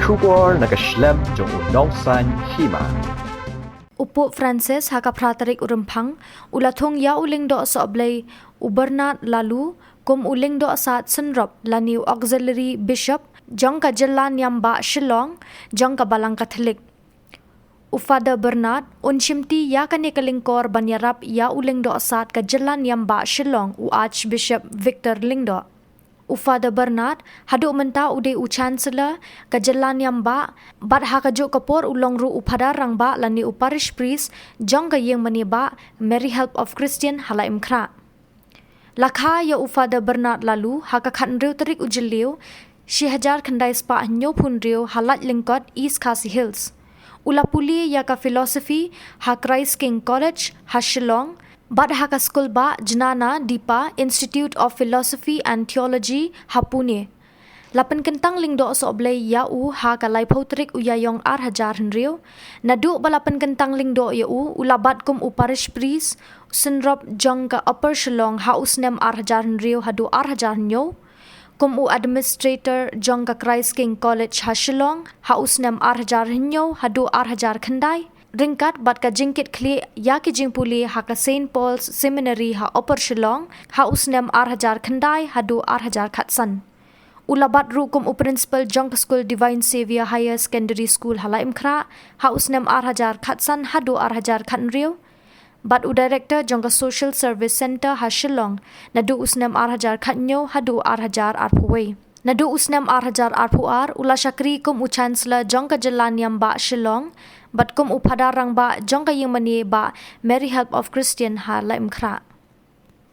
Shubor nakaslem jong unongsan Hima. Upo Francis haka pratarik urempang ulathong ya uling do so oblay ubernat Laloo kum uling do saat Synrop laniu auxiliary bishop jong ka Jylla Niam ba Shillong jong ka balang Katolik. Ufada Bernard unchimti ya kani kalingkor banyarap ya uling do saat ka Jylla Niam ba Shillong u Archbishop Victor Lingdo. Ufada Bernard hadu menta ude u chancellor ka Jylla Niam ba bat hakajo kapor ulong ru upada rang ba lani u parish priest jong ka yeng mani ba Mary Help of Christian hala imkra. Lakha ya Ufada Bernard Laloo haka khanriu tarik ujiliu 1000 khandai spa nyo phunriu halat lingkot East Khasi Hills. Ulapuli ya ka philosophy ha Christ King College ha Shillong Bad haka school ba Jnana Dipa Institute of Philosophy and Theology ha Pune. Lapan kentang lingdo so oblay ya u ha ka lai pautrik uyayong 1000 henriu. Nadu balapan kentang lingdo ya u ulabat kum u parish priest Synrop jong ka Upper Shillong ha usnem 1000 henriu hadu 1000 nyo. Kum u administrator jong ka Christ King College ha Shillong ha usnem 1000 nyo hadu 1000 khandai. Ringkat bat ka jingkit kli ya ki jingpuli ha ka St. Paul's Seminary ha Upper Shillong ha usnem 1000 khandai hadu 1000 khatsan. Ulabat rukum u principal jong school Divine Savior Higher Secondary School hala imkra ha usnem 1000 khatsan hadu 1000 khanriu. Bat u director jong ka Social Service Center ha Shillong nadu usnem 1000 khatnyo hadu 1000 arpuway. Nadu usnem 1000 arpuar ula syakri kum u chancellor jong ka Jylla Niam ba Shillong bat kum upadarang ba jong ka yeng mani ba Mary Help of Christian ha la imkra.